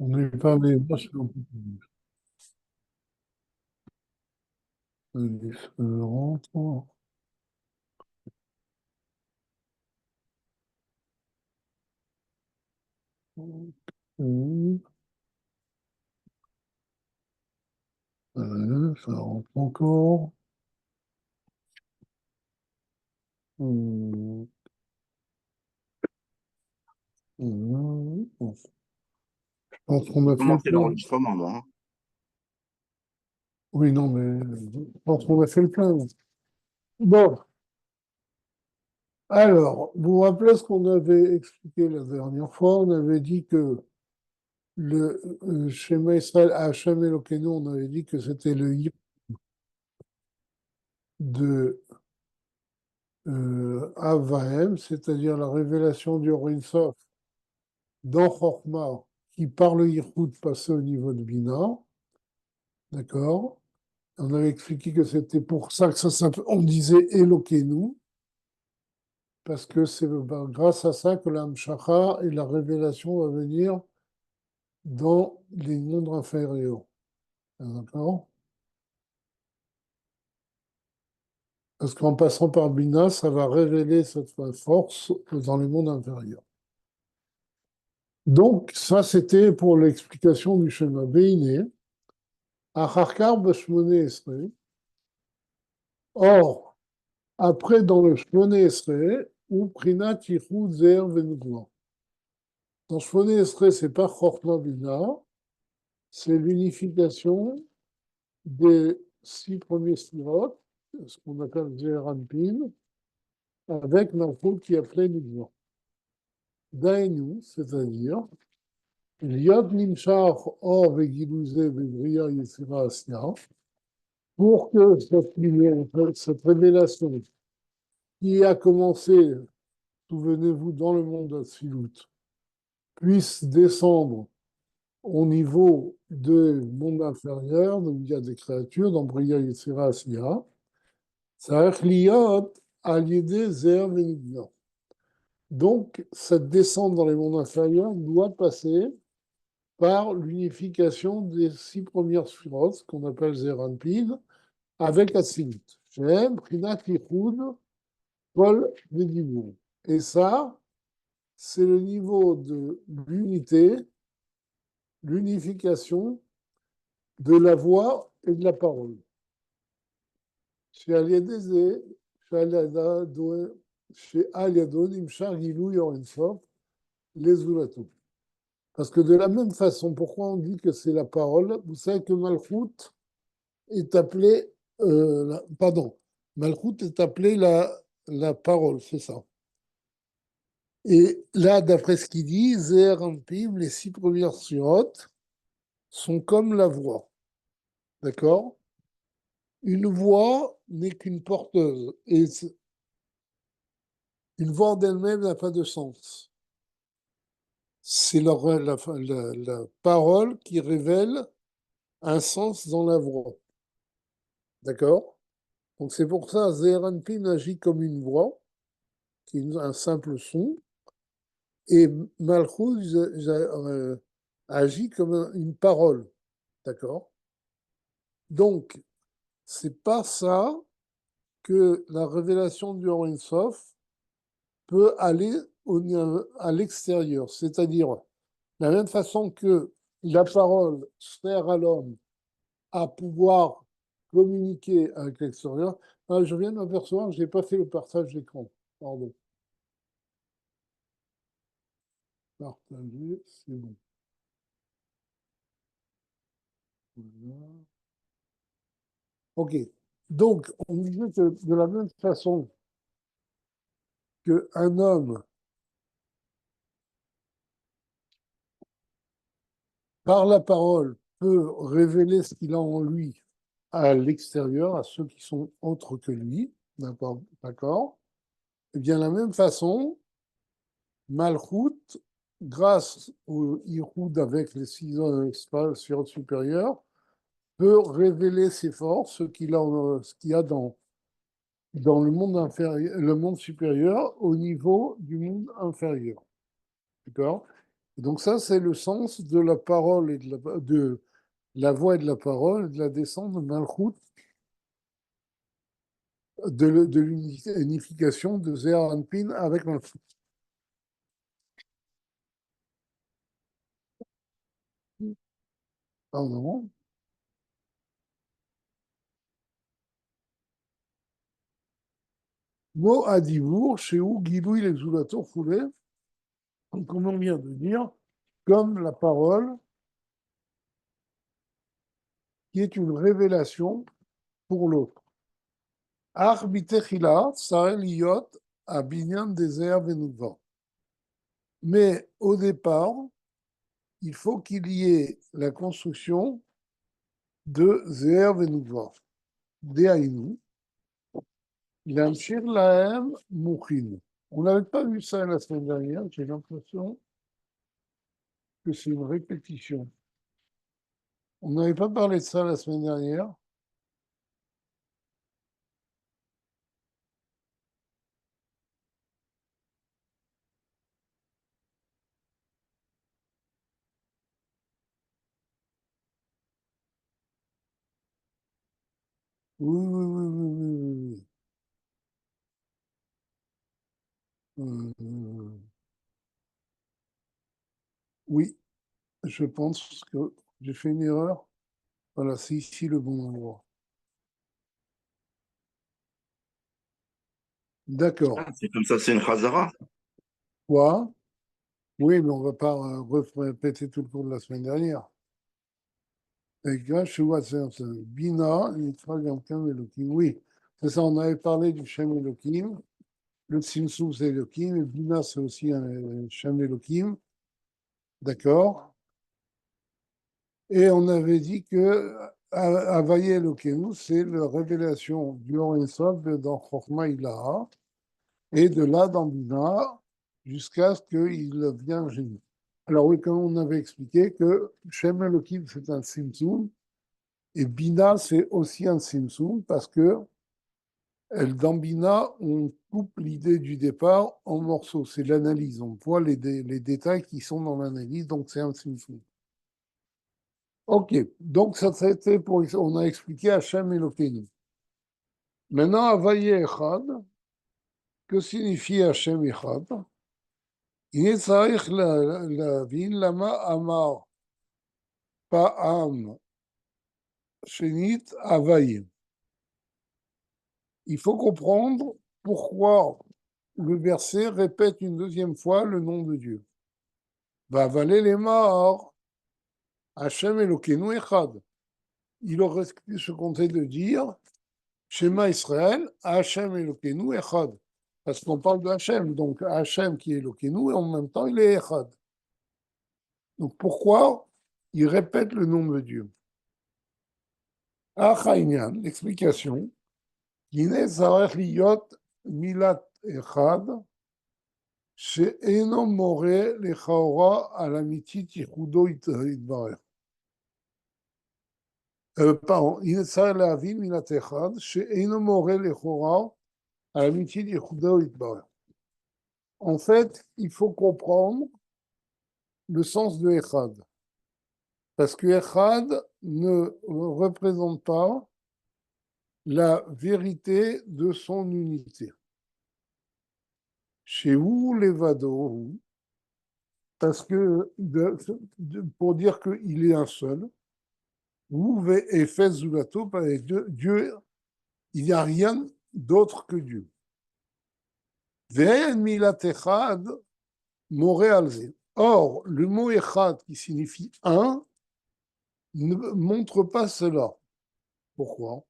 On n'est pas les vaches non plus. Différentes. Hum, ça rentre encore. Hum, Bon, je pense qu'on J'ai a fait le commencé plein. l'enregistrement, moi, hein. Oui, non, mais je pense qu'on a fait le plein. Bon, alors, vous vous rappelez ce qu'on avait expliqué la dernière fois? On avait dit que le schéma Israël à Hachem Elokeinu, on avait dit que c'était le yeux de Avahem, c'est-à-dire la révélation du Or Sof dans Chokhmah, qui par le Yichud passait au niveau de Bina, d'accord? On avait expliqué que c'était pour ça que on disait Elokeinu, parce que c'est grâce à ça que la Hamshacha et la révélation va venir dans les mondes inférieurs, d'accord? Parce qu'en passant par Bina, ça va révéler cette force dans les mondes inférieurs. Donc, ça, c'était pour l'explication du schéma Béiné. Acharkar b'shmoné esrei. Or, après, dans le shmoné esrei, ou prinat yichud zer venugla. Dans shmoné esrei, c'est pas chorma bina, c'est l'unification des 6 premiers sirot, ce qu'on appelle zer anpin, avec Malchut qui appelait Nigla. Dainu, c'est-à-dire, Liot nimshach or vegiluze bebria yesira asya, pour que cette révélation qui a commencé, souvenez-vous, dans le monde d'Atsilut, puisse descendre au niveau du monde inférieur, où il y a des créatures, dans Bria Yetzira Asiya, ça a liot à l'idée Zer Venigna. Donc, cette descente dans les mondes inférieurs doit passer par l'unification des 6 premières sphirotes, qu'on appelle Zeranpin, avec Atsilut. Shem, Prinat Yichud, Kol Vedibour. Et ça, c'est le niveau de l'unité, l'unification de la voix et de la parole. Parce que de la même façon, pourquoi on dit que c'est la parole? Vous savez que Malchut est appelé, pardon, Malchut est appelé la parole, c'est ça. Et là, d'après ce qu'il dit, Zer Anpim, les 6 premières surotes, sont comme la voix. D'accord? Une voix n'est qu'une porteuse. Et une voix d'elle-même n'a pas de sens. C'est la parole qui révèle un sens dans la voix. D'accord? Donc c'est pour ça Zeranpin agit comme une voix, qui est un simple son, et Malchut agit comme une parole. D'accord? Donc, c'est pas ça que la révélation du Or Sof peut aller à l'extérieur. C'est-à-dire, de la même façon que la parole sert à l'homme à pouvoir communiquer avec l'extérieur. Ah, je viens de m'apercevoir que je n'ai pas fait le partage d'écran. Pardon. Partager, c'est bon. Voilà. OK. Donc, on disait que de la même façon qu'un homme, par la parole, peut révéler ce qu'il a en lui à l'extérieur, à ceux qui sont autres que lui, d'accord? Eh bien, de la même façon, Malchut, grâce au Ihoud avec les 6 sphères supérieures, peut révéler ses forces, ce qu'il y a dans le monde inférieur, le monde supérieur au niveau du monde inférieur. D'accord? Et donc ça, c'est le sens de la parole et de la voix et de la parole, de la descente de Malchut, de l'unification de Zeir Anpin avec Malchut. Pardon. Mot Adibour, chez où Gilou il exulator foulé, comme on vient de dire, comme la parole qui est une révélation pour l'autre. Ach bitechila, sarel iyot, à binyan désert venouva. Mais au départ, il faut qu'il y ait la construction de Zeher Venouva. Dehainu, Yamshir Lahem Mouchin. On n'avait pas vu ça la semaine dernière, j'ai l'impression que c'est une répétition. On n'avait pas parlé de ça la semaine dernière. Oui, oui, oui, oui, oui, oui. Oui, je pense que j'ai fait une erreur. Voilà, c'est ici le bon endroit. D'accord. Ah, c'est comme ça, c'est une chazara. Quoi? Oui, mais on ne va pas répéter tout le cours de la semaine dernière. Bina, Nitra Gamkem Elohim. Oui, c'est ça, on avait parlé du Shem Elohim. Le Tzimtzum, c'est Elohim. Et Bina, c'est aussi un Shem Elohim. D'accord. Et on avait dit que Havaye Elohim, c'est la révélation du Or Sof dans Chorma Ilaha. Et de là, dans Bina, jusqu'à ce qu'il devienne génie. Alors oui, comme on avait expliqué que Shem Elohim, c'est un Tzimtzum. Et Bina, c'est aussi un Tzimtzum parce que dans Bina, on coupe l'idée du départ en morceaux. C'est l'analyse. On voit les détails qui sont dans l'analyse, donc c'est un Tzimtzum. Ok, donc ça c'était pour. On a expliqué Hachem Elokeinu. Maintenant, Havaye Echad, que signifie Hachem Echad? Il est tzarich להבין למה אמר פעם שנית Havaye. Il faut comprendre pourquoi le verset répète une deuxième fois le nom de Dieu. Va avaler les morts, Hachem Elokeinu Echad. Il aurait pu se compter de dire Shema Israël, Hachem Elokeinu Echad. Parce qu'on parle de Hachem, donc Hachem qui est Elokeinu et en même temps il est Echad. Donc pourquoi il répète le nom de Dieu? Achaïnian, l'explication, Yine Zarech Liyot Milat Echad, שאינו מורה לכאורה על אמיתית ייחודו יתברך. pardon, il צריך להבין מילת אחד, שאינו מורה לכאורה על אמיתית ייחודו יתברך. En fait, il faut comprendre le sens de Echad. Parce que Echad ne représente pas la vérité de son unité. Chez où Levado, parce que pour dire qu'il est un seul, et fait Zulato, Dieu, il n'y a rien d'autre que Dieu. Or, le mot Echad, qui signifie un, ne montre pas cela. Pourquoi?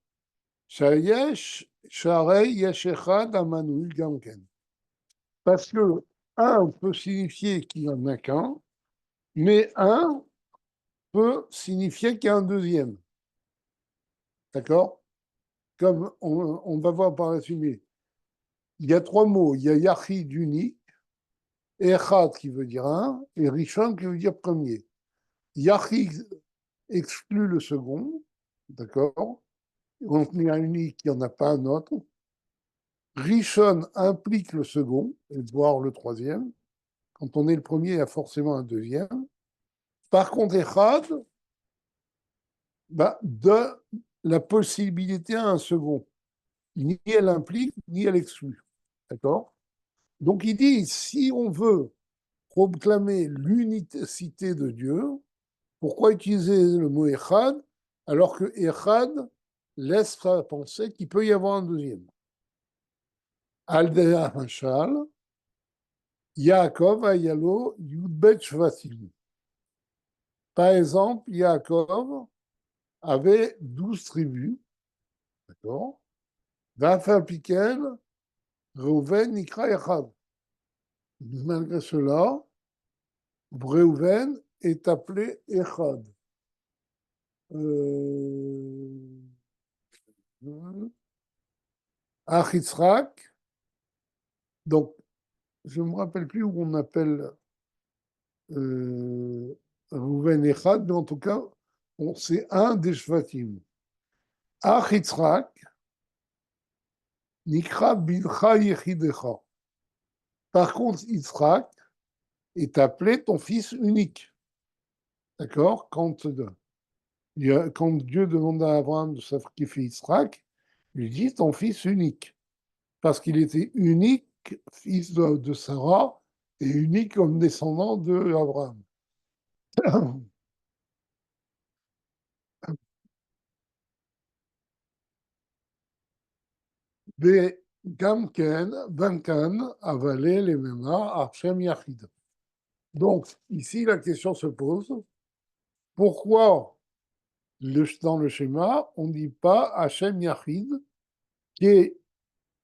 Parce que un peut signifier qu'il n'y en a qu'un, mais un peut signifier qu'il y a un deuxième. D'accord? Comme on va voir par la suite. Il y a trois mots. Il y a Yachid unique, Echad qui veut dire un, et Rishon qui veut dire premier. Yachid exclut le second, d'accord? Donc il y a un unique, il n'y en a pas un autre. Rishon implique le second, et voire le troisième, Quand on est le premier, il y a forcément un deuxième. Par contre, Echad, bah, donne la possibilité à un second. Ni elle implique, ni elle exclut. D'accord? Donc il dit, si on veut proclamer l'unicité de Dieu, pourquoi utiliser le mot Echad alors que Echad laisse penser qu'il peut y avoir un deuxième? Aldea Hachal, Yaakov Ayalo Yudbet Shvatim. Par exemple, Yaakov avait 12 tribus, d'accord? Vafal Piken, Reuven, Nikra Echad. Malgré cela, Reuven est appelé Echad. Achitzrak, donc je ne me rappelle plus où on appelle Reuven Echad, mais en tout cas, c'est un des Shvatim. Achitzrak, Nikra Bilcha Yechidecha. Par contre, Yitzhak est appelé ton fils unique. D'accord? Quand Dieu demande à Abraham de sacrifier Yitzhak, il lui dit ton fils unique. Parce qu'il était unique, fils de Sarah, et unique comme descendant d'Abraham. וגם כן, Vankan avalé les Mema, Archem Yachid. Donc, ici, la question se pose, pourquoi dans le schéma, on ne dit pas Hachem Yachid, qui est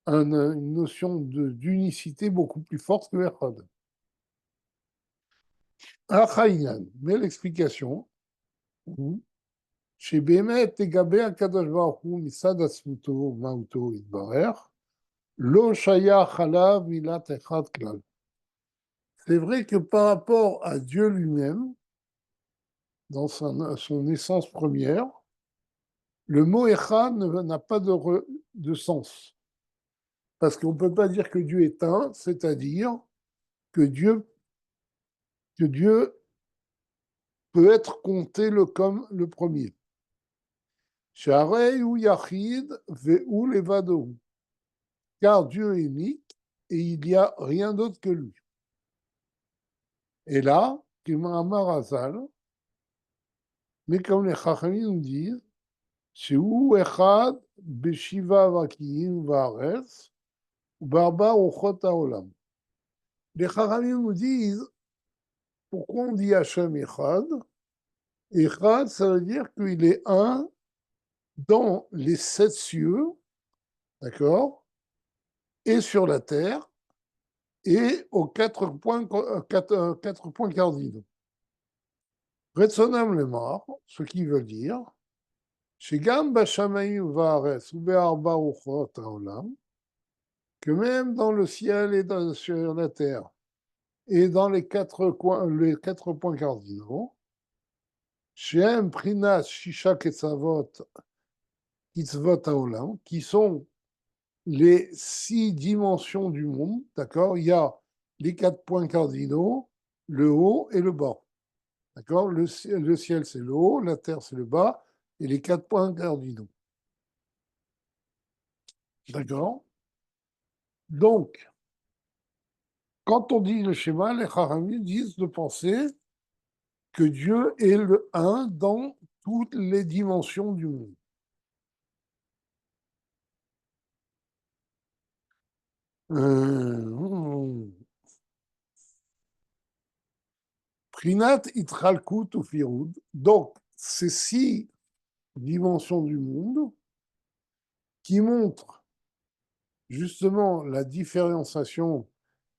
une notion d'unicité beaucoup plus forte que Echad. Achaïnan, mais l'explication, שבאמת תגבה הקדוש ברוך הוא מצד עצמותו ומהותו יתברך, לא שייך עליו מילת אחד כלל. C'est vrai que par rapport à Dieu lui-même, dans son essence première, le mot Echad n'a pas de sens. Parce qu'on ne peut pas dire que Dieu est un, c'est-à-dire que Dieu peut être compté comme le premier. Sharei ou Yachid ve'u levado. Car Dieu est unique et il n'y a rien d'autre que lui. Et là, Kimamar Azal, mais comme les Chachamim nous disent, Shehu Echad Beshiva Vakiim Varetz, Barba Ochot Haolam. Les Chachamim nous disent, pourquoi on dit Hachem Echad? Echad, ça veut dire qu'il est un dans les 7 cieux, d'accord, et sur la terre, et aux 4 points cardinaux. Retsonam Lemar, ce qui veut dire, Shegam Bashamaim Vaaretz ou Be'arba Uchot Haolam, que même dans le ciel et sur la terre, et dans les 4 points cardinaux, Shem Prinat Shisha Ketzavot Kitzvot Haolam, qui sont les 6 dimensions du monde, d'accord? Il y a les 4 points cardinaux, le haut et le bas. D'accord? Le ciel, c'est le haut, la terre, c'est le bas, et les 4 points cardinaux. D'accord? Donc, quand on dit le schéma, les Chachamim disent de penser que Dieu est le un dans toutes les dimensions du monde. Prinat Itralkut ou Firud. Donc, ces 6 dimensions du monde qui montrent justement la différenciation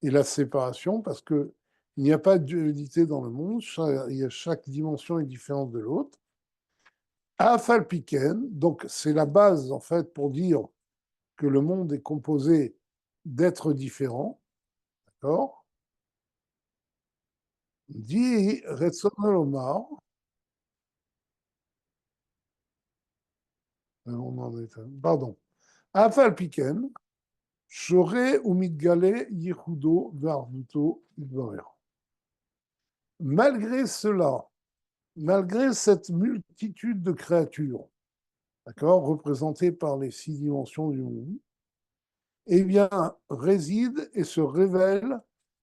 et la séparation, parce qu'il n'y a pas de dualité dans le monde, chaque dimension est différente de l'autre. Afalpiken, donc c'est la base en fait pour dire que le monde est composé d'êtres différents, d'accord? Dit Retzon Omar, on en est, pardon, Afalpiken, Shore ou Mitgale Yehudo Varduto Idvarer. Malgré cela, malgré cette multitude de créatures, d'accord, représentées par les 6 dimensions du monde, eh bien, réside et se révèle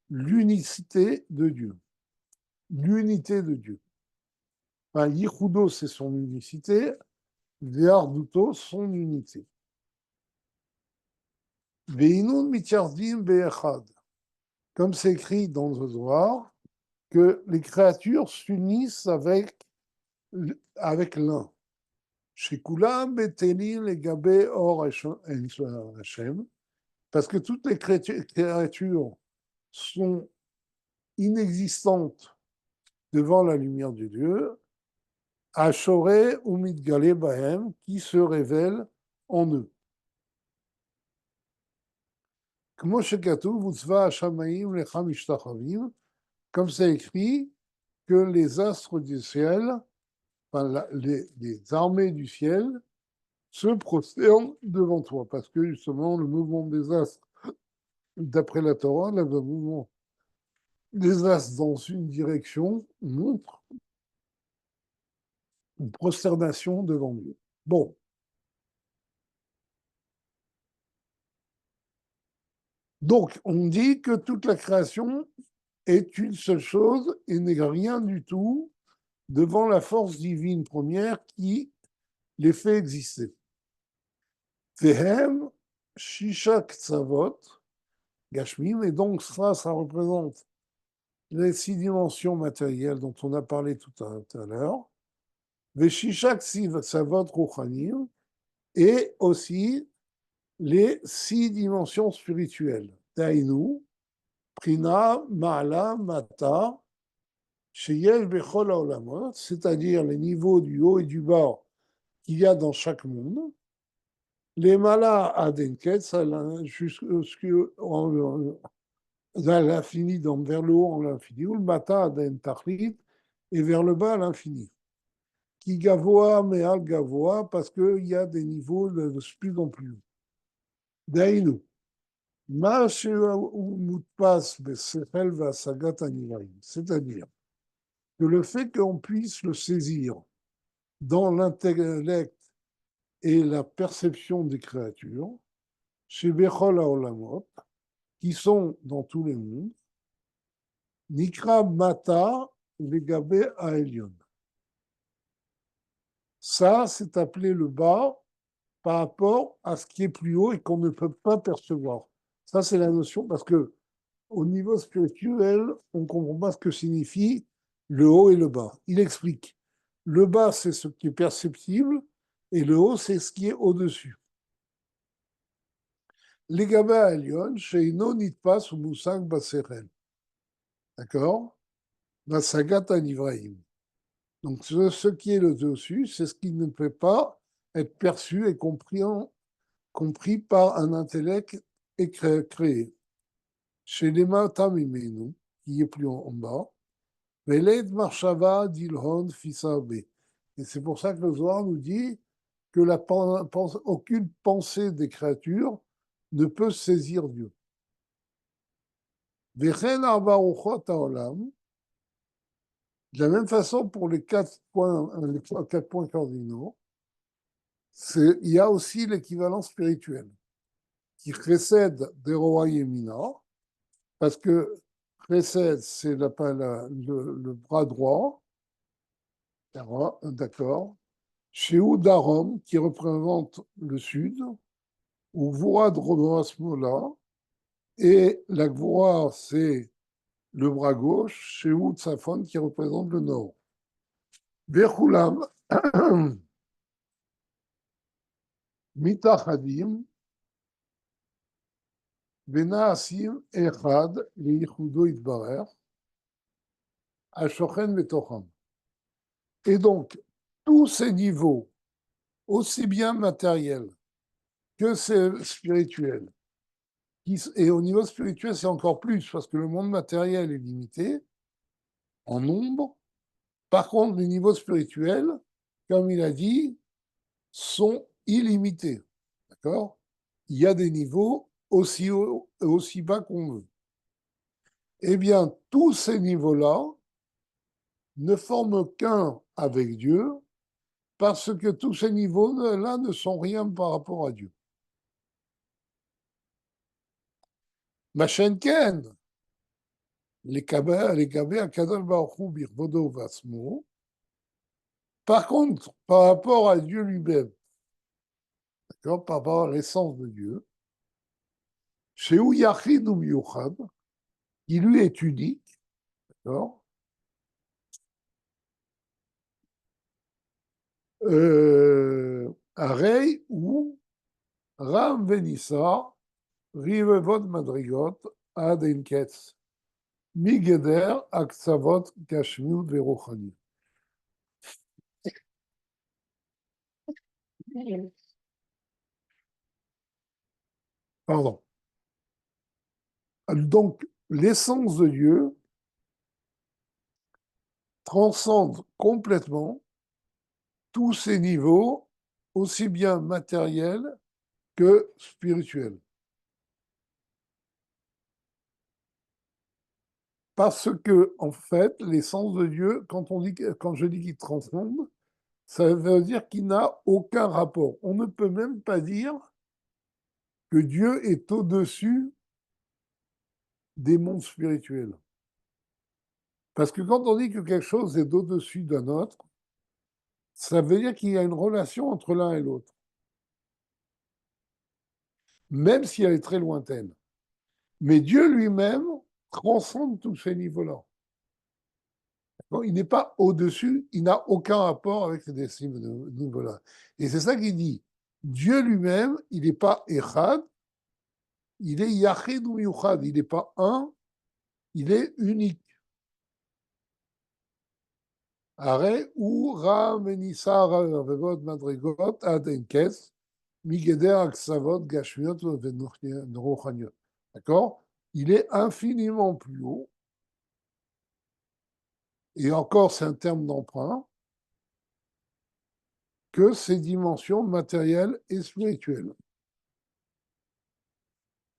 l'unicité de Dieu. L'unité de Dieu. Enfin, Yichudo, c'est son unicité, Ve'arduto, son unité. Ve'inun mityardim be'echad. Comme c'est écrit dans le Zohar, que les créatures s'unissent avec l'un. Shekulam betelim legabe or Hashem, parce que toutes les créatures sont inexistantes devant la lumière de Dieu, Ashore ou Mitgale Bahem, qui se révèle en eux. Comme c'est écrit que les astres du ciel, enfin, les armées du ciel, se prosternent devant toi, parce que justement, le mouvement des astres, d'après la Torah, le mouvement des astres dans une direction montre une prosternation devant Dieu. Bon. Donc, on dit que toute la création est une seule chose et n'est rien du tout devant la force divine première qui les fait exister. Vehem, Shishak Tzavot, Gashmim, et donc ça représente les 6 dimensions matérielles dont on a parlé tout à l'heure, Veshishak Tzavot Ruchanim, et aussi les 6 dimensions spirituelles. Taïnou, Prina, Ma'ala, Mata, Sheyesh Bechol Haolamot, c'est-à-dire les niveaux du haut et du bas qu'il y a dans chaque monde. Les Mala Adenketz, à l'infini, donc vers le haut en l'infini, ou le Mata Aden Tachlit, et vers le bas à l'infini. Qui Gavoa, Meal Gavoa, parce qu'il y a des niveaux de plus en plus. Daïnou. C'est-à-dire que le fait qu'on puisse le saisir dans l'intellect et la perception des créatures, chez Bechol Haolamot, qui sont dans tous les mondes, Nikra Mata Vegabe Aelion. Ça, c'est appelé le bas par rapport à ce qui est plus haut et qu'on ne peut pas percevoir. Ça, c'est la notion, parce que au niveau spirituel, on ne comprend pas ce que signifie le haut et le bas. Il explique. Le bas, c'est ce qui est perceptible, et le haut, c'est ce qui est au-dessus. Les Gaba Elion, chez Ino Nitpas ou Moussang Baseren. D'accord? Basagat Anivraim. Donc, ce qui est le dessus, c'est ce qui ne peut pas être perçu et compris par un intellect créé. Chez les Matamimenu, qui est plus en bas, Veled Marshava Dilhon Fisabe. Et c'est pour ça que le Zohar nous dit que aucune pensée des créatures ne peut saisir Dieu. Vechen Arba Ruchot Haolam, de la même façon pour les 4 points cardinaux, il y a aussi l'équivalent spirituel qui précède des rois Yemina, parce que précède, c'est le bras droit, d'accord, chez Darom, qui représente le sud, ou Gvura Dromosmola, et la Gvura, c'est le bras gauche, chez Tsafon, qui représente le nord. Bechulam, Mitachadim, Benaasim, Echad, Leichudo Itbarer, Ashochen Betocham. Et donc, tous ces niveaux, aussi bien matériels que spirituels, et au niveau spirituel, c'est encore plus, parce que le monde matériel est limité en nombre. Par contre, les niveaux spirituels, comme il a dit, sont illimités. D'accord? Il y a des niveaux aussi hauts et aussi bas qu'on veut. Eh bien, tous ces niveaux-là ne forment qu'un avec Dieu, parce que tous ces niveaux-là ne sont rien par rapport à Dieu. Machenken, les Kabé à Kadol Baruch Birvodo Vasmo. Par contre, par rapport à Dieu lui-même, d'accord, par rapport à l'essence de Dieu, chez Yachid ou Miyuchad, qui lui est unique, d'accord, Arei ou Ram Venissa, Rivevot Madrigot, Ad Enketz, Migeder, Aktsavot, Kashmiut, Verochani. Pardon. Donc, l'essence de Dieu transcende complètement tous ces niveaux, aussi bien matériels que spirituels. Parce que, en fait, l'essence de Dieu, quand je dis qu'il transcende, ça veut dire qu'il n'a aucun rapport. On ne peut même pas dire que Dieu est au-dessus des mondes spirituels. Parce que quand on dit que quelque chose est au-dessus d'un autre, ça veut dire qu'il y a une relation entre l'un et l'autre, même si elle est très lointaine. Mais Dieu lui-même transcende tous ces niveaux-là. Donc, il n'est pas au-dessus, il n'a aucun rapport avec ces niveaux-là. Et c'est ça qu'il dit. Dieu lui-même, il n'est pas Echad, il est Yachid ou Yuchad, il n'est pas un, il est unique. Are ura menisa ravevot madrigot ad enkes migeder aksavot gashmiot venuchaniot. D'accord? Il est infiniment plus haut. Et encore, c'est un terme d'emprunt que ces dimensions matérielles et spirituelles.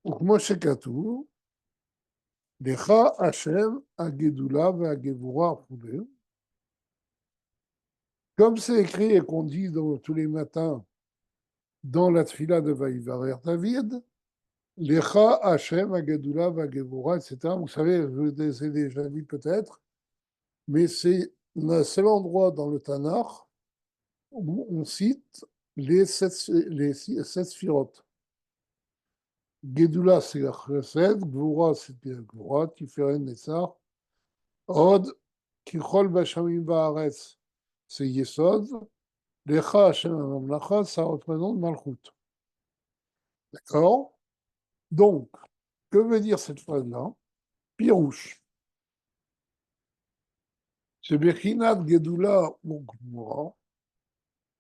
Donc, Moshe Katour, Lecha Hashem Agedula ve'Agevura Foulé. Comme c'est écrit et qu'on dit tous les matins dans la tfila de Vaïvarer David, Lecha Hashem Agedula ve'Agevura, etc. Vous savez, je vous l'ai déjà dit peut-être, mais c'est le seul endroit dans le Tanakh où on cite les sept sphirotes. Gedula, c'est la chesed, Gvura, c'est la Gvura, Tiferet, Netzar, Od, Kichol Bashamim Baaretz, c'est Yesod, Lecha Hashem Amamlacha, ça représente Malchut. D'accord? Donc, que veut dire cette phrase-là? Pirouche. C'est Bechinat Gedula ou Gvura,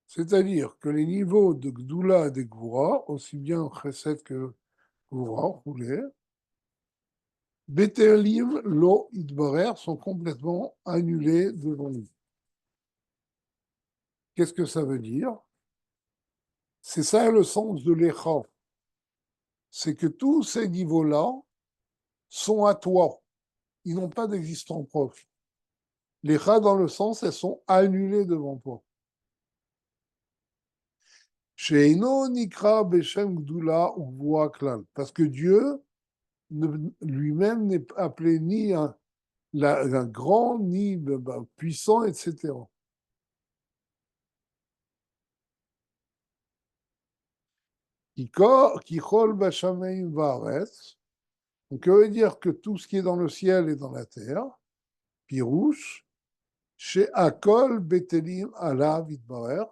c'est-à-dire que les niveaux de Gdula et de Gvura, aussi bien Chesed que Gvura, roulé, Betelim, lo idbarer sont complètement annulés devant nous. Qu'est-ce que ça veut dire? C'est ça le sens de l'écha. C'est que tous ces niveaux-là sont à toi. Ils n'ont pas d'existence propre. L'écha, dans le sens, elles sont annulées devant toi. Sheino nikra beshem gdula ou klal. Parce que Dieu lui-même n'est appelé ni un grand, ni puissant, etc. Kichol bashameim vaaretz. Donc, ça veut dire que tout ce qui est dans le ciel et dans la terre, pirouche, chez Akol Betelim Alav Itbarer,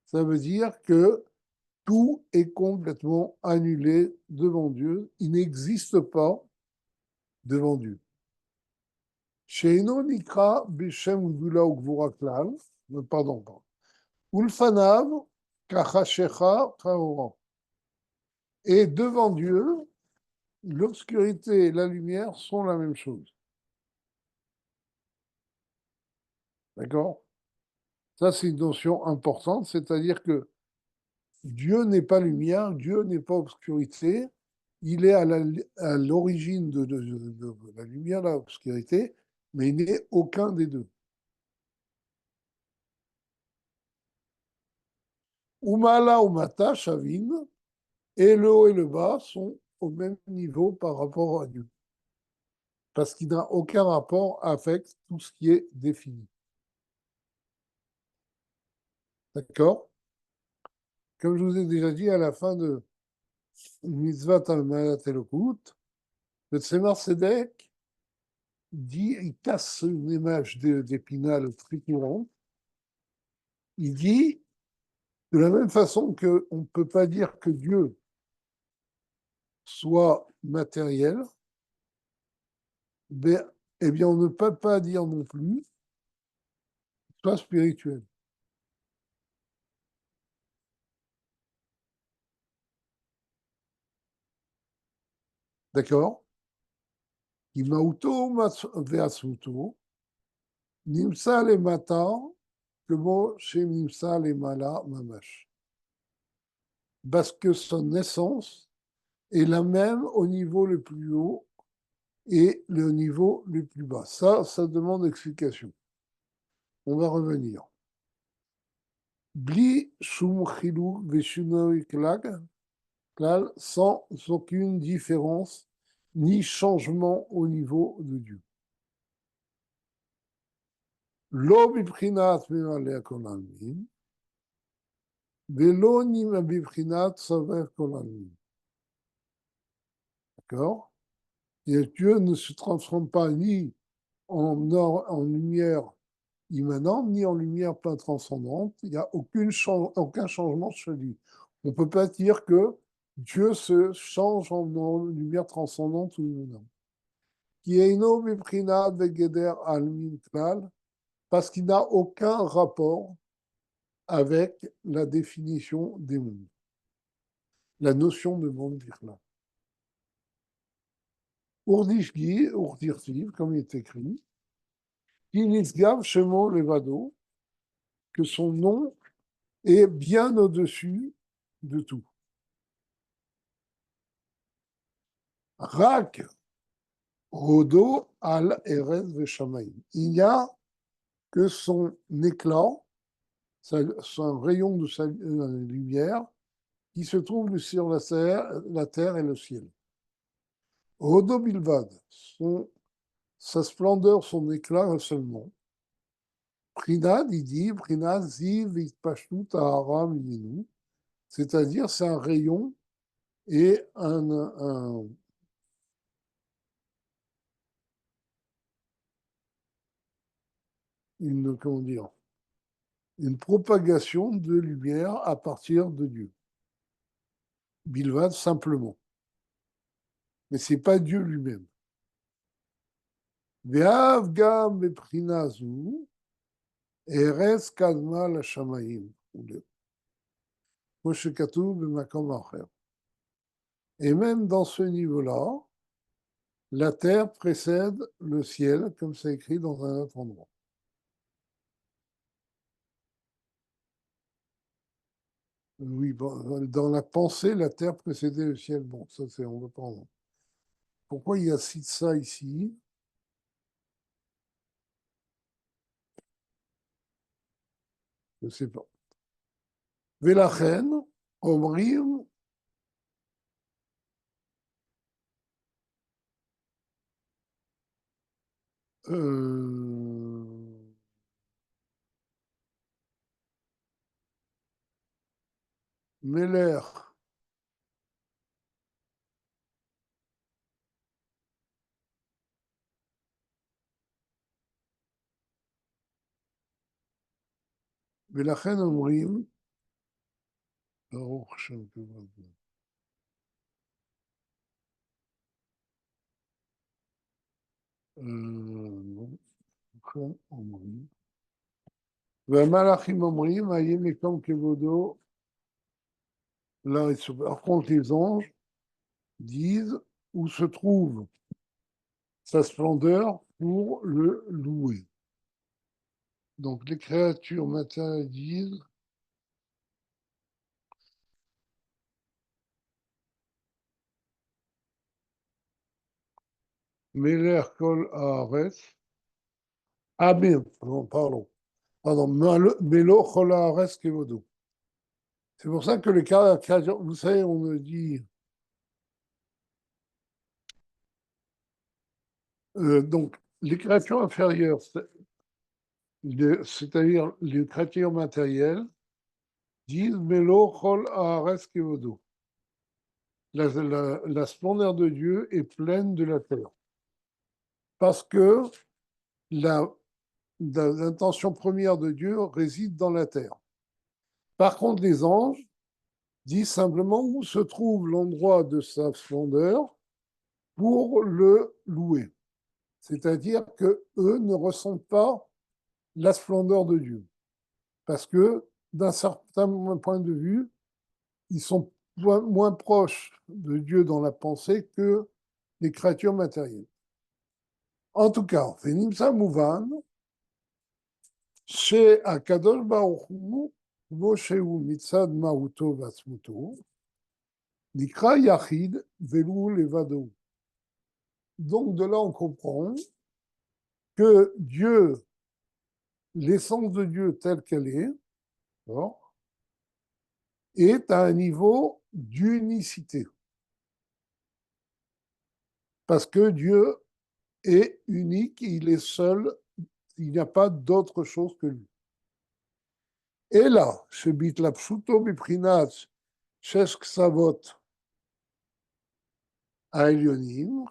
ça veut dire que tout est complètement annulé devant Dieu. Il n'existe pas devant Dieu. Chez Eno Nikra Beshem Gdula ou Gvura Klal, pardon, Ulfanav Kachashecha Chaora. Et devant Dieu, l'obscurité et la lumière sont la même chose. D'accord? Ça, c'est une notion importante, c'est-à-dire que Dieu n'est pas lumière, Dieu n'est pas obscurité, il est à l'origine de la lumière, de l'obscurité, mais il n'est aucun des deux. Umala umata shavin, et le haut et le bas sont au même niveau par rapport à Dieu. Parce qu'il n'a aucun rapport avec tout ce qui est défini. D'accord? Comme je vous ai déjà dit à la fin de Mitzvah Talmadat Elokut, le Tzemar Sedek dit, il casse une image d'Épinal très courante. Il dit, de la même façon qu'on ne peut pas dire que Dieu soit matériel, ben, eh bien, on ne peut pas dire non plus soit spirituel. D'accord? Imauto veasuto, nimsa le mata, כמו שנמצא למעלה ממש. Parce que son naissance est la même au niveau le plus haut et le niveau le plus bas. Ça demande explication. On va revenir. Bli shum chilou veshunoi klal, sans aucune différence ni changement au niveau de Dieu. Lo bibchinat memalea kol almin, velo nima bibchinat saver kol almin. D'accord? Et Dieu ne se transforme pas ni en lumière immanente, ni en lumière pas transcendante. Il n'y a aucun changement chez lui. On ne peut pas dire que Dieu se change en lumière transcendante ou immanente. Qui est parce qu'il n'a aucun rapport avec la définition des mondes, la notion de monde d'Ikhla. Urdishgi, Urdirtiv, comme il est écrit, Kinisgav Shemo Levado, que son nom est bien au-dessus de tout. Rak Rodo al Erez Veshamayim. Il n'y a que son éclat, son rayon de sa lumière, qui se trouve sur la terre et le ciel. Rodo Bilvad, sa splendeur, son éclat seulement. Prinad, il dit, Prinad Ziv Itpashtut Tahara Mimenu, c'est-à-dire c'est un rayon et comment dire, une propagation de lumière à partir de Dieu. Bilvad, simplement. Mais ce n'est pas Dieu lui-même. Ve'av gam beprinazu, eretz kadma l'shamayim. Moshe Katoub b'makom acher. Et même dans ce niveau-là, la terre précède le ciel, comme c'est écrit dans un autre endroit. Oui, bon, dans la pensée, la terre précédait le ciel. Bon, ça, on va prendre. Pourquoi il y a ça ici? Je ne sais pas. Velachen, Omrim, Meler, Velachen, Omrim, Baruch Shem Kevod. Non, Velachen, Omrim. Malachim Omrim, Ayem Ekom Kevodo. Là, par contre, les anges disent où se trouve sa splendeur pour le louer. Donc, les créatures matérielles disent Meler Kol Haaretz. Ah, bien, pardon. Pardon, Melo Kol Haaretz Kevodo. C'est pour ça que les créatures, vous savez, on me dit, donc, les créatures inférieures, c'est-à-dire les créatures matérielles, disent Melo chol haaretz kevodo. La splendeur de Dieu est pleine de la terre. Parce que l'intention première de Dieu réside dans la terre. Par contre, les anges disent simplement où se trouve l'endroit de sa splendeur pour le louer. C'est-à-dire que eux ne ressentent pas la splendeur de Dieu. Parce que, d'un certain point de vue, ils sont moins proches de Dieu dans la pensée que les créatures matérielles. En tout cas, Venimsa Mouvan, chez Akadosh Baruch Hu, Moshehu Mitzad Mahuto Vatzmuto, Nikra Yachid Velu Levado. Donc de là, on comprend que Dieu, l'essence de Dieu telle qu'elle est à un niveau d'unicité. Parce que Dieu est unique, il est seul, il n'y a pas d'autre chose que lui. Et là, chez Bitlapshuto Biprinat, Shesh Ksavot Aelionim,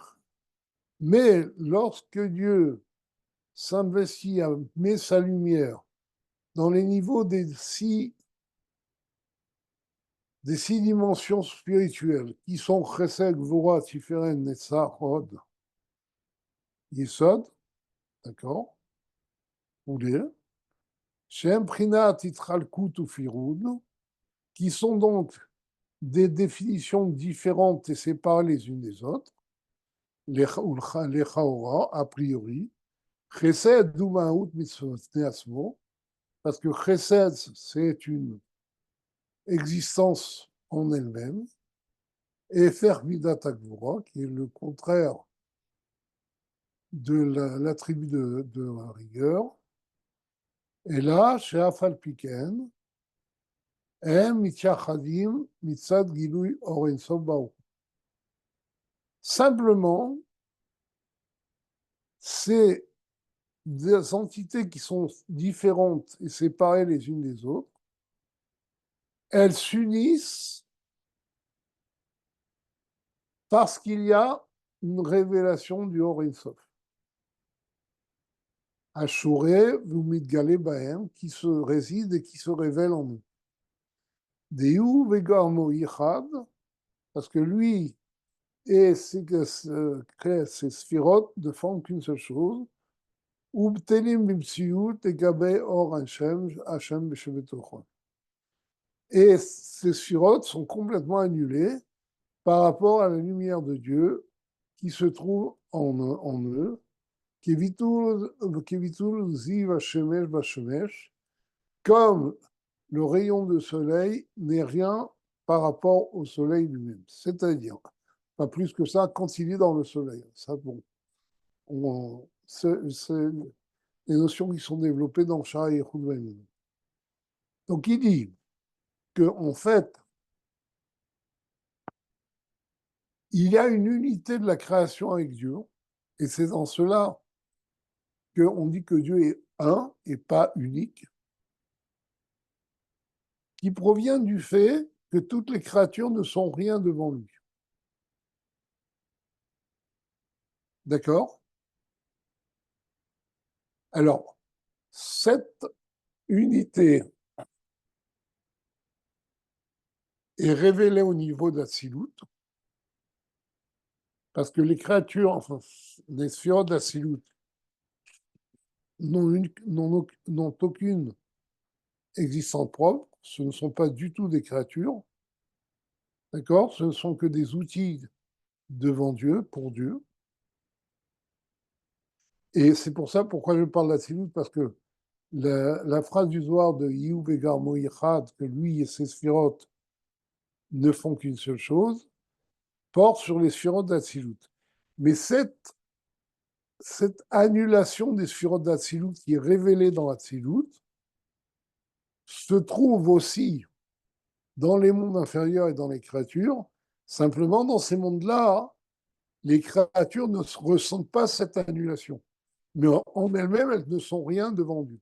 mais lorsque Dieu s'investit, met sa lumière dans les niveaux des six dimensions spirituelles, qui sont Chesed, Gvura, Tiferet, Netzach, Hod, Yesod, d'accord, ou les Shem Prinat Itralkut ou Firud, qui sont donc des définitions différentes et séparées les unes des autres, les Chaora, a priori, Chesed Dumaout Mitzvot, parce que Chesed, c'est une existence en elle-même, et Fermidat Agvura, qui est le contraire de l'attribut de rigueur. Et là, chez Afal Piken, Mitzad Gilui Orensov. Simplement, c'est des entités qui sont différentes et séparées les unes des autres. Elles s'unissent parce qu'il y a une révélation du Orensov. Ashuré, Vumidgale Bahem, qui se réside et qui se révèle en nous. Deu Vegarmo Yichad, parce que lui et ses sphirotes ne font qu'une seule chose. Ubtelim bimtsiut et gabe or Hashem b'shevetochon. Et ces sphirotes sont complètement annulées par rapport à la lumière de Dieu qui se trouve en eux. Kevitul ziv hashemesh bashemesh, comme le rayon de soleil n'est rien par rapport au soleil lui-même. C'est-à-dire, pas plus que ça, quand il est dans le soleil. Ça, bon, c'est les notions qui sont développées dans Shara et Chudvaim. Donc, il dit qu'en fait, il y a une unité de la création avec Dieu, et c'est dans cela qu'on dit que Dieu est un et pas unique, qui provient du fait que toutes les créatures ne sont rien devant lui. D'accord? Alors, cette unité est révélée au niveau d'Atsilut, parce que les créatures, enfin, les sphéroïdes d'Atsilut, n'ont aucune existence propre, ce ne sont pas du tout des créatures, d'accord? Ce ne sont que des outils devant Dieu, pour Dieu. Et c'est pour ça pourquoi je parle d'Atsilut, parce que la phrase du Zohar de Iou Vegar Moïchad, que lui et ses sphirotes ne font qu'une seule chose, porte sur les sphirotes d'Atsilut. Mais cette annulation des sphirotes d'Atsilut qui est révélée dans Atsilut se trouve aussi dans les mondes inférieurs et dans les créatures. Simplement, dans ces mondes-là, les créatures ne ressentent pas cette annulation. Mais en elles-mêmes, elles ne sont rien devant Dieu.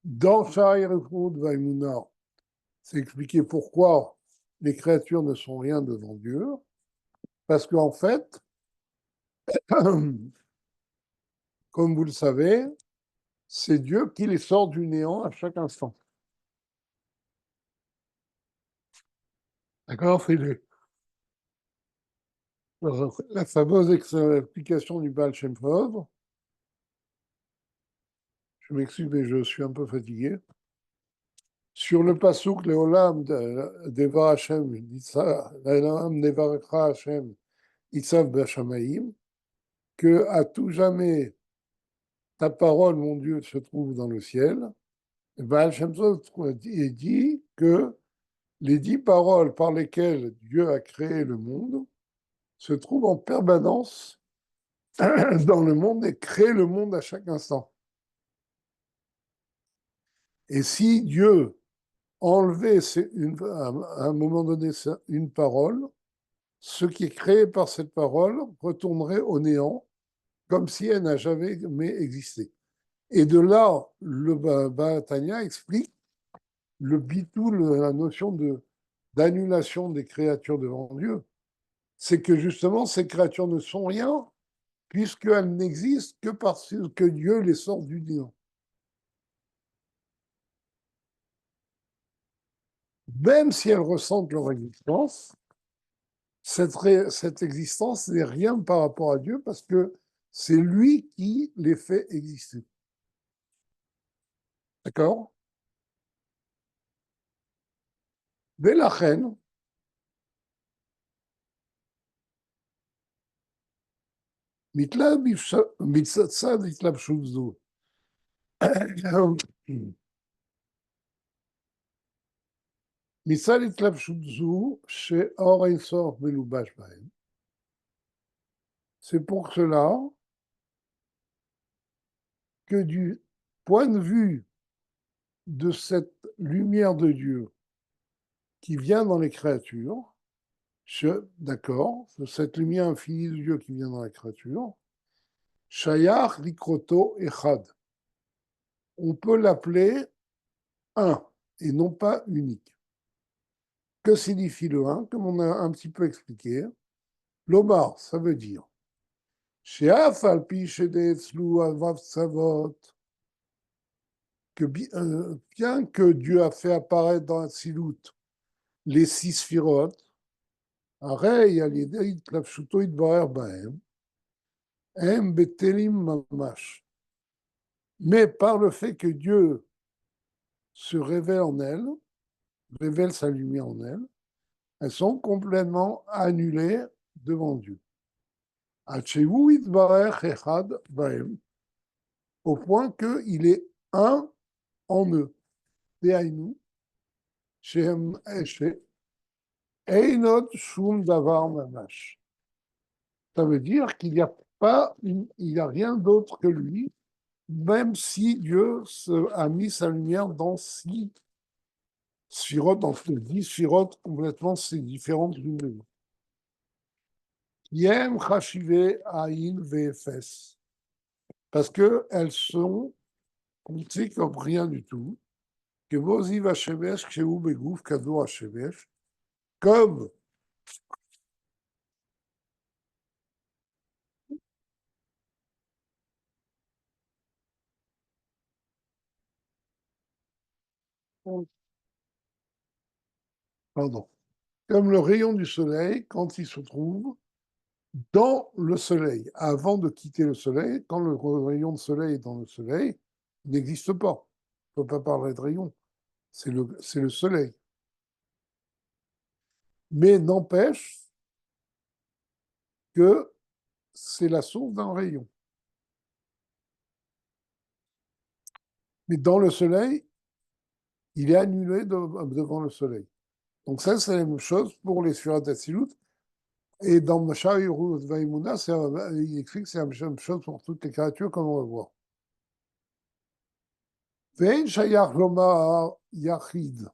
Dans Sha'irefud Vaimuna, c'est expliqué pourquoi les créatures ne sont rien devant Dieu. Parce qu'en fait, comme vous le savez, c'est Dieu qui les sort du néant à chaque instant. D'accord? C'est la fameuse explication du Baal Shem Tov. Je m'excuse, mais je suis un peu fatigué. Sur le passouk, le Olam Deva Hashem, Olam Devarecha Hashem, Itzav B'Hashamaim, que à tout jamais ta parole, mon Dieu, se trouve dans le ciel. Baal Shem Tov dit que les 10 paroles par lesquelles Dieu a créé le monde se trouvent en permanence dans le monde et créent le monde à chaque instant. Et si Dieu enlevait à un moment donné une parole, ce qui est créé par cette parole retournerait au néant, comme si elle n'a jamais existé. Et de là, le Baatania explique le bitou, la notion d'annulation des créatures devant Dieu. C'est que justement, ces créatures ne sont rien, puisqu'elles n'existent que parce que Dieu les sort du néant. Même si elles ressentent leur existence, cette existence n'est rien par rapport à Dieu parce que c'est lui qui les fait exister. D'accord? Dès la reine, מצד התלבשות זו. מצד התלבשות זו שאור אינסוף מלובש בהם. C'est pour cela que du point de vue de cette lumière de Dieu qui vient dans les créatures, d'accord, de cette lumière infinie de Dieu qui vient dans la créature, Shayach Likroto Echad. On peut l'appeler un et non pas unique. Que signifie le un? Comme on a un petit peu expliqué, l'omar, ça veut dire Sheaf alpi shedetzlu avav savot, que bien que Dieu a fait apparaître dans la Silut les 6 sphirotes, הרי על ידי התלבשותו יתברר בהם, הם בטלים ממש. Mais par le fait que Dieu se révèle en elles, révèle sa lumière en elles sont complètement annulées devant Dieu. Au point qu'il est un en eux. Ça veut dire qu'il n'y a pas, il n'y a rien d'autre que lui, même si Dieu a mis sa lumière dans 6 sphirotes, dans 10 sphirotes complètement différentes l'une de l'autre. Yem Chashive Aïn VFS. Parce qu'elles sont comptées comme rien du tout. Que Voziv Hashemesh, Kshehu Begouf, Kado Hashemesh, comme pardon, comme le rayon du soleil quand il se trouve dans le soleil. Avant de quitter le soleil, quand le rayon de soleil est dans le soleil, il n'existe pas. On ne peut pas parler de rayon. C'est le soleil. Mais n'empêche que c'est la source d'un rayon. Mais dans le soleil, il est annulé devant le soleil. Donc ça, c'est la même chose pour les Sfirat Hatzilut. Et dans Mashar Yerut Vaimuna, il explique que c'est la même chose pour toutes les créatures, comme on va voir. Vein shayach lomar yachid.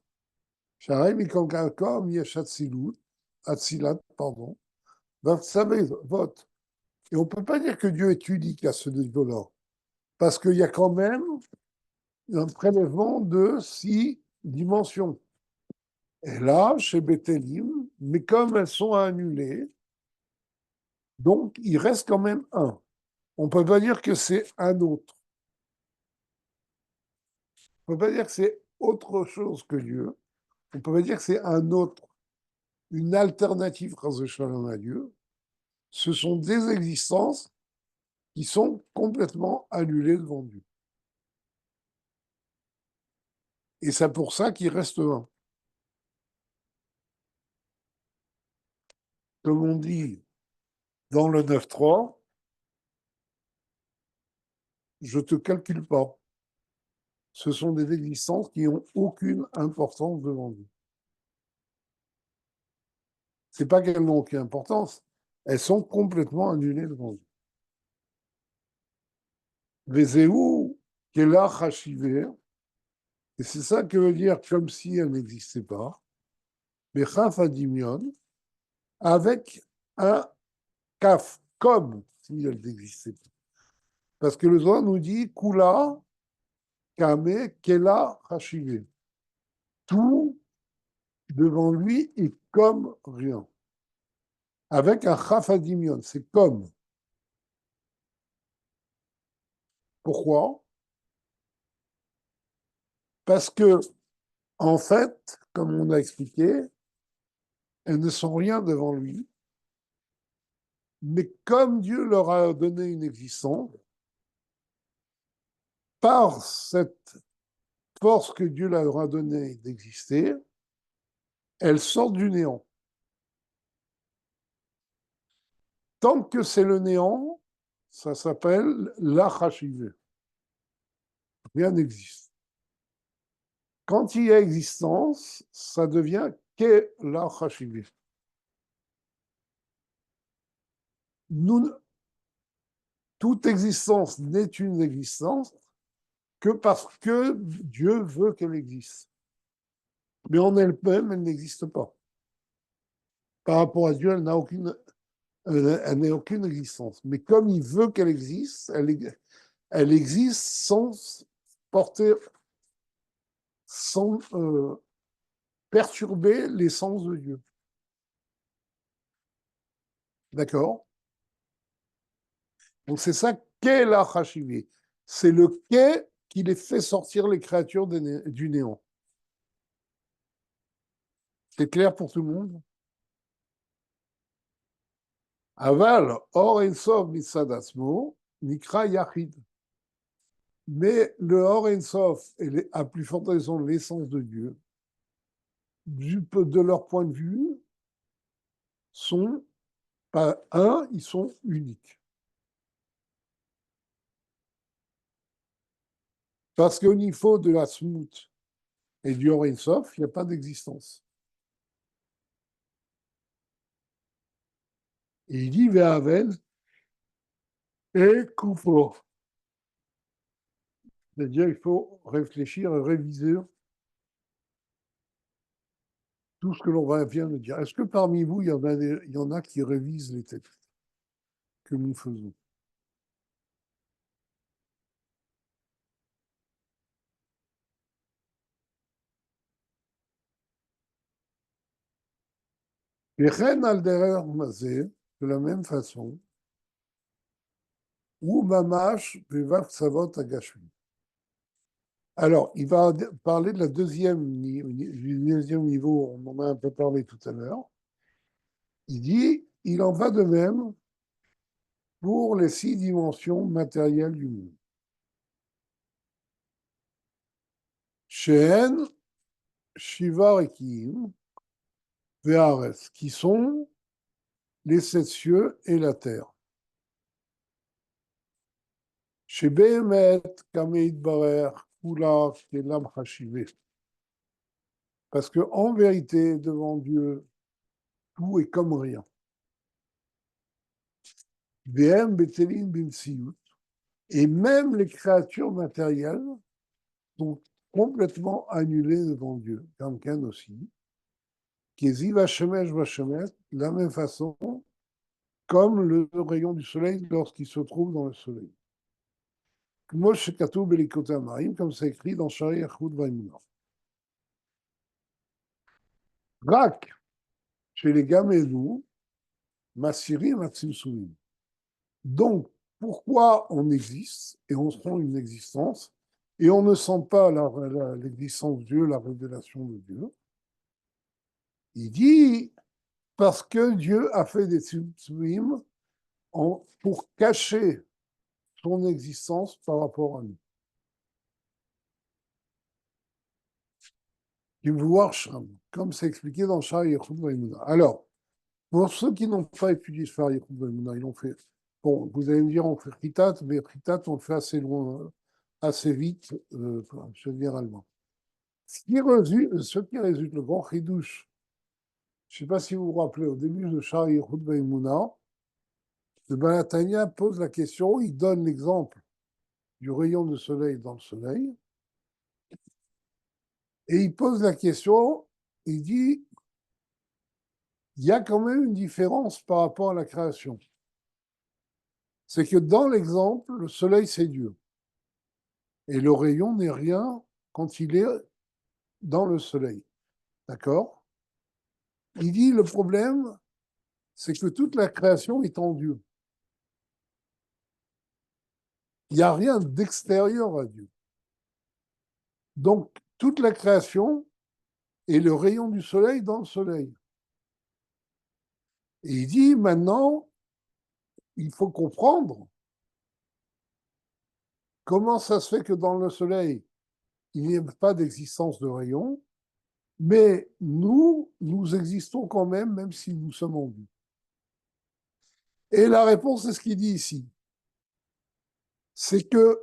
Sharai mikom comme yesh atzilat, pardon. Vous savez, vote. Et on ne peut pas dire que Dieu est unique à ce niveau-là, parce qu'il y a quand même un prélèvement de 6 dimensions. Et là, chez Bethélim, mais comme elles sont annulées, donc il reste quand même un. On ne peut pas dire que c'est un autre. On ne peut pas dire que c'est autre chose que Dieu. On ne peut pas dire que c'est un autre, une alternative à Dieu. Ce sont des existences qui sont complètement annulées devant Dieu. Et c'est pour ça qu'il reste un. Comme on dit dans le 9.3, je ne te calcule pas. Ce sont des existences qui n'ont aucune importance devant Dieu. Ce n'est pas qu'elles n'ont aucune importance, elles sont complètement annulées devant Dieu. Vezéou, Kela Chachiver, et c'est ça que veut dire comme si elle n'existait pas, Bechaf Adimion, avec un kaf, comme si elle n'existait pas. Parce que le Zohar nous dit Kula, Kame, Kela Chachiver. Tout devant lui est comme rien. Avec un chafadimion, c'est comme. Pourquoi? Parce que, en fait, comme on a expliqué, elles ne sont rien devant lui, mais comme Dieu leur a donné une existence, par cette force que Dieu leur a donnée d'exister, elles sortent du néant. Tant que c'est le néant, ça s'appelle l'achachivé. Rien n'existe. Quand il y a existence, ça devient qu'est l'achachivé. Nous, toute existence n'est une existence que parce que Dieu veut qu'elle existe. Mais en elle-même, elle n'existe pas. Par rapport à Dieu, elle n'a aucune existence. Mais comme il veut qu'elle existe, elle existe sans porter, sans perturber l'essence de Dieu. D'accord? Donc c'est ça qu'est la Hachivé. C'est le qu'est qui les fait sortir les créatures du néant. C'est clair pour tout le monde? Aval, or en sof mitzadatzmo, nikra yachid. Mais le or en sof, à plus forte raison, l'essence de Dieu, de leur point de vue, sont pas un, ils sont uniques. Parce qu'au niveau de la smut et du or en sof, il n'y a pas d'existence. Et il dit Ve'aven et Kufo. C'est-à-dire, il faut réfléchir et réviser tout ce que l'on vient de dire. Est-ce que parmi vous, il y en a qui révisent les textes que nous faisons? Vechen al derer mazé, de la même façon, ou mamash bevav savot agashmi. Alors, il va parler de du deuxième niveau, on en a un peu parlé tout à l'heure. Il dit, il en va de même pour les 6 dimensions matérielles du monde. Shen, Shiva et Kim, Ve'ares, qui sont les 7 cieux et la terre. Chez Behemet, Kameid Barer, Kula, Kelam Hashivé. Parce qu'en vérité, devant Dieu, tout est comme rien. Ve'em Betelin Bimsiut. Et même les créatures matérielles sont complètement annulés devant Dieu. Quelqu'un aussi, qui est Ziva Shemesh Vashemet, de la même façon, comme le rayon du soleil lorsqu'il se trouve dans le soleil. Comme c'est écrit dans Shari Yachud Vaimuna. Rak, chez les Gamedou, Massiri et Matsimsoumim. Donc, pourquoi on existe et on sent une existence et on ne sent pas l'existence de Dieu, la révélation de Dieu? Il dit parce que Dieu a fait des tzimtzumim pour cacher son existence par rapport à nous. Comme c'est expliqué dans Shari Yechud Vaimuna. Alors, pour ceux qui n'ont pas étudié Shari Yechud Vaimuna, ils l'ont fait. Bon, vous allez me dire, on fait Chitat, mais Chitat, on le fait assez loin, assez vite, généralement. Ce qui résulte, le grand chidouche, je ne sais pas si vous vous rappelez, au début de Shari Yechud Vaimuna, le Balatania pose la question, il donne l'exemple du rayon de soleil dans le soleil, et il pose la question, il dit, il y a quand même une différence par rapport à la création. C'est que dans l'exemple, le soleil, c'est Dieu. Et le rayon n'est rien quand il est dans le soleil. D'accord? Il dit, le problème, c'est que toute la création est en Dieu. Il n'y a rien d'extérieur à Dieu. Donc, toute la création est le rayon du soleil dans le soleil. Et il dit, maintenant, il faut comprendre comment ça se fait que dans le soleil, il n'y a pas d'existence de rayon, mais nous existons quand même, même si nous sommes en Dieu. Et la réponse est ce qu'il dit ici. C'est que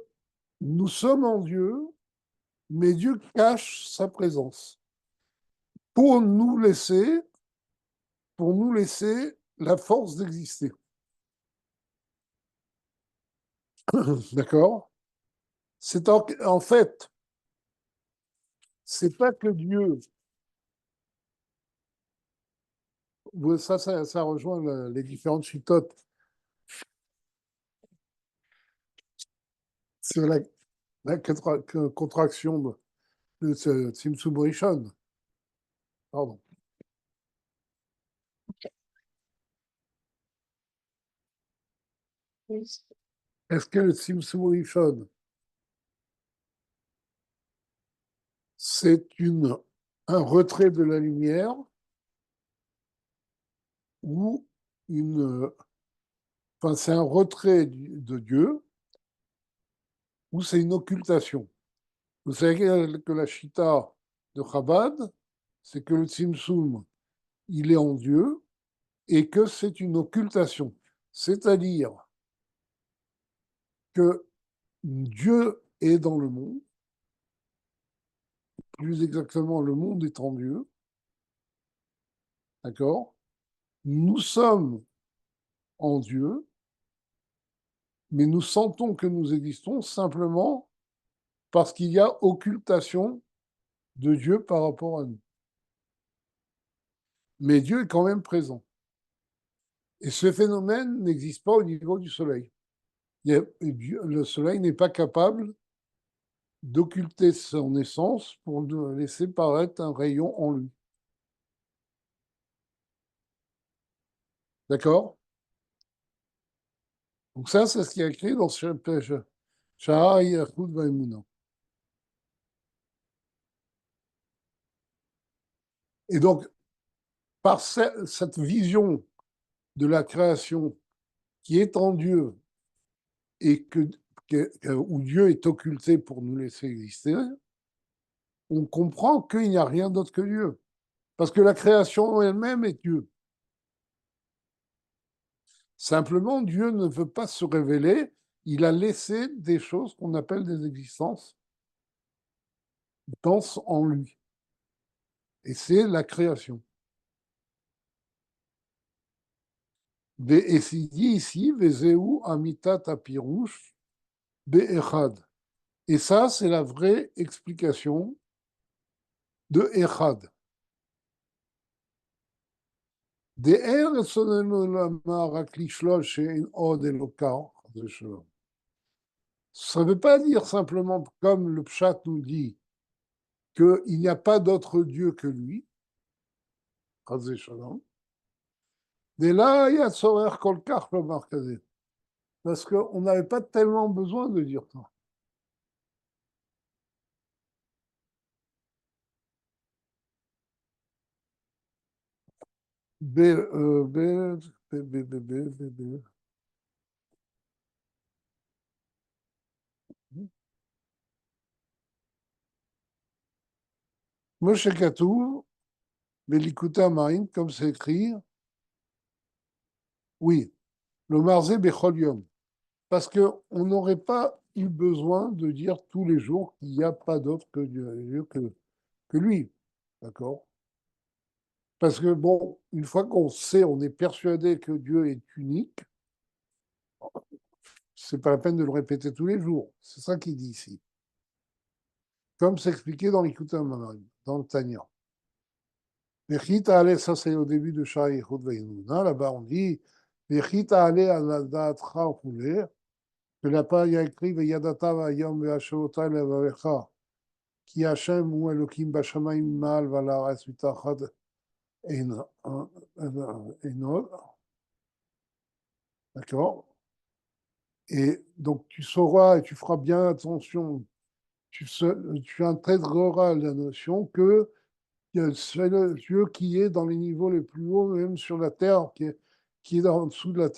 nous sommes en Dieu, mais Dieu cache sa présence pour nous laisser la force d'exister. D'accord? C'est en fait, c'est pas que Dieu. Ça rejoint les différentes chitotes sur la contraction de Tzimtzum Rishon. Pardon. Est-ce que le Tzimtzum Rishon, c'est un retrait de la lumière ou c'est un retrait de Dieu ou c'est une occultation? Vous savez que la Chita de Chabad, c'est que le Tzimtzum, il est en Dieu et que c'est une occultation. C'est-à-dire que Dieu est dans le monde, plus exactement, le monde est en Dieu, d'accord? Nous sommes en Dieu, mais nous sentons que nous existons simplement parce qu'il y a occultation de Dieu par rapport à nous. Mais Dieu est quand même présent. Et ce phénomène n'existe pas au niveau du Soleil. Le Soleil n'est pas capable d'occulter son essence pour laisser paraître un rayon en lui. D'accord? Donc ça, c'est ce qui est écrit dans Shahar Yachud Vaimuna. Et donc, par cette vision de la création qui est en Dieu et où Dieu est occulté pour nous laisser exister, on comprend qu'il n'y a rien d'autre que Dieu. Parce que la création elle-même est Dieu. Simplement, Dieu ne veut pas se révéler. Il a laissé des choses qu'on appelle des existences en lui. Et c'est la création. Et c'est dit ici, Vezeu Amitat Apirouche Be'echad. Et ça, c'est la vraie explication de Echad. דאין רצוננו לומר רק לשלול שאין עוד אלוקה, חס ושלום. Ça ne veut pas dire simplement, comme le Pshat nous dit, qu'il n'y a pas d'autre Dieu que lui, חס ושלום. דלא היה צורך כל כך לומר כזה. Parce qu'on n'avait pas tellement besoin de dire ça. B, B, B, B, B, B, B, B. Moshe Katoub, Belikuta Marine, comme c'est écrit, oui, le Marzé Bechol Yom. Parce qu'on n'aurait pas eu besoin de dire tous les jours qu'il n'y a pas d'autre que Dieu que lui. D'accord? Parce que, bon, une fois qu'on sait, on est persuadé que Dieu est unique, c'est pas la peine de le répéter tous les jours. C'est ça qu'il dit ici. Comme c'est expliqué dans l'Ikuta Marim, dans le Tanya. Vechita ale, ça c'est au début de Shah Yechud Vayinuna, là-bas on dit Vechita ale al da'atcha roulé, que là-bas il y a écrit Veyadata vayom ve'ashavota levavecha, ki Hashem hu Elokim bashamayim mal valaretz mitachad enod. D'accord? Et donc tu sauras et tu feras bien attention, tu intégreras la notion que c'est le Dieu qui est dans les niveaux les plus hauts, même sur la terre, qui est en dessous de la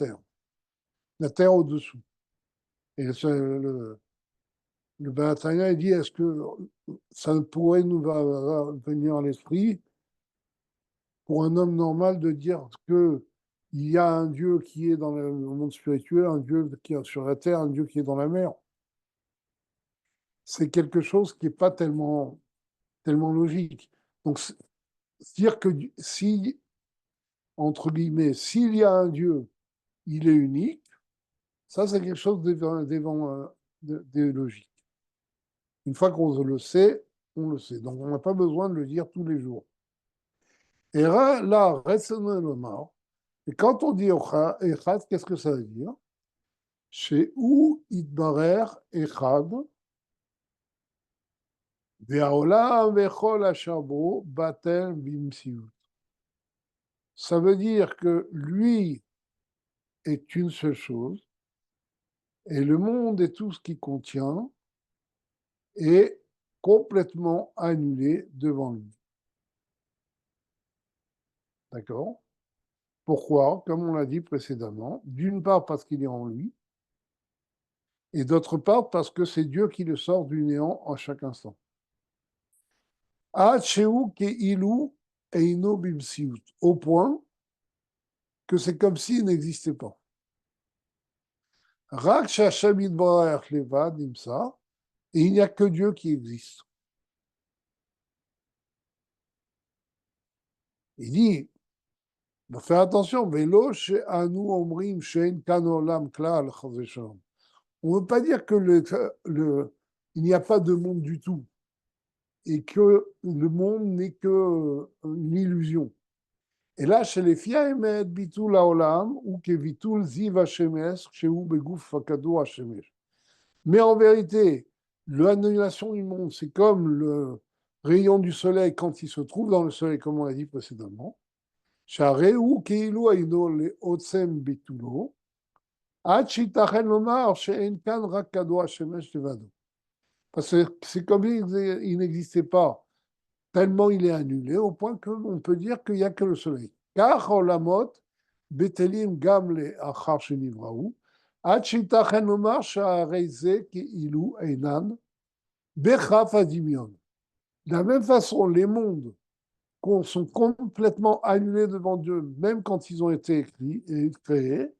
terre au-dessous. Et le Balatania, il dit, est-ce que ça pourrait nous venir à l'esprit pour un homme normal de dire que il y a un Dieu qui est dans le monde spirituel, un Dieu qui est sur la terre, un Dieu qui est dans la mer. C'est quelque chose qui n'est pas tellement logique. Donc, dire que si, entre guillemets, s'il y a un Dieu, il est unique, ça c'est quelque chose de logique. Une fois qu'on le sait, on le sait. Donc on n'a pas besoin de le dire tous les jours. Et là, et quand on dit Echad, qu'est-ce que ça veut dire? Chez où Idbarer Echad, Ve'aolam Vechol Ashabo, Batel Bimsiut. Ça veut dire que lui est une seule chose, et le monde et tout ce qu'il contient est complètement annulé devant lui. D'accord? Pourquoi? Comme on l'a dit précédemment, d'une part parce qu'il est en lui, et d'autre part parce que c'est Dieu qui le sort du néant à chaque instant. Au point que c'est comme s'il n'existait pas. Et il n'y a que Dieu qui existe. Il dit, faut faire attention, on ne veut pas dire que il n'y a pas de monde du tout et que le monde n'est que une illusion. Et là, chez les Fiaemet, Bitul Haolam, ou que Bitul Ziv Hashemesh, chez ou Begouf Fakado Hashemesh. Mais en vérité, l'annulation du monde, c'est comme le rayon du soleil quand il se trouve dans le soleil, comme on l'a dit précédemment. שהרי כאילו אינו לעוצם ביטולו, עד שייתכן לומר שאין כאן רק כדור השמש לבדו. Parce que c'est comme il n'existait pas, tellement il est annulé, au point qu'on peut dire qu'il n'y a que le soleil. Car olamot, betelim gam le'achar shenivraou, עד שייתכן לומר שהרי זה כאילו אינן בכף הדמיון. De la même façon, les mondes sont complètement annulés devant Dieu, même quand ils ont été écrits et créés,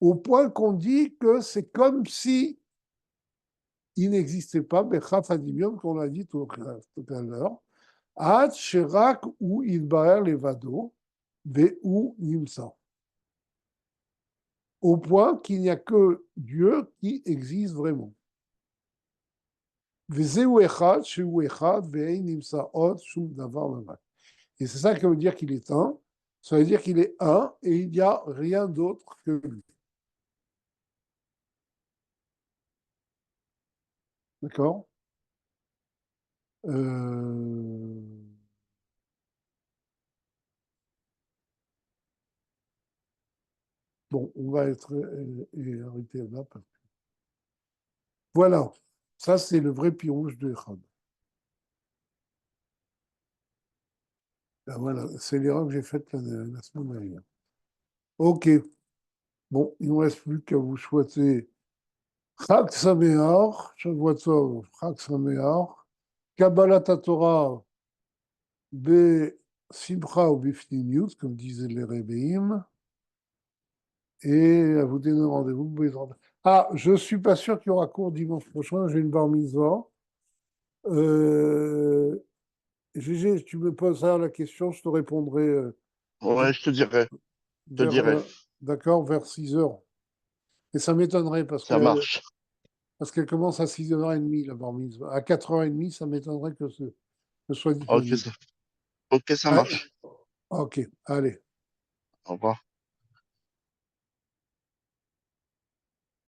au point qu'on dit que c'est comme si il n'existait pas, Bechaf Adimium, qu'on a dit tout à l'heure, Ad Sherak ou Ilbaer Levado, ou Nimsa. Au point qu'il n'y a que Dieu qui existe vraiment. וזהו אחד שהוא אחד ואין נמצא עוד שום דבר לבד. Et c'est ça qui veut dire qu'il est un. Ça veut dire qu'il est un et il n'y a rien d'autre que lui. D'accord. Bon, on va être arrêté là. Voilà. Ça, c'est le vrai pirouge de Echad. Ben voilà, c'est l'erreur que j'ai faite la semaine dernière. OK. Bon, il ne me reste plus qu'à vous souhaiter Chag Sameach, Shavua Tov, Chag Sameach, Kabbalat Torah, Simcha ou Bifniniut, comme disaient les Rebbeim, et à vous donner rendez-vous. Ah, je ne suis pas sûr qu'il y aura cours dimanche prochain, j'ai une bar mitzvah. Gégé, tu me poseras la question, je te répondrai Ouais, je te dirai. Je te vers, dirai. d'accord, vers 6 heures. Et ça m'étonnerait Ça marche. parce qu'elle commence à 6h30, la bar mitzvah. À 4h30, ça m'étonnerait que ce soit Ok, disponible. ok, ça Ah, marche. ok, allez. Au revoir.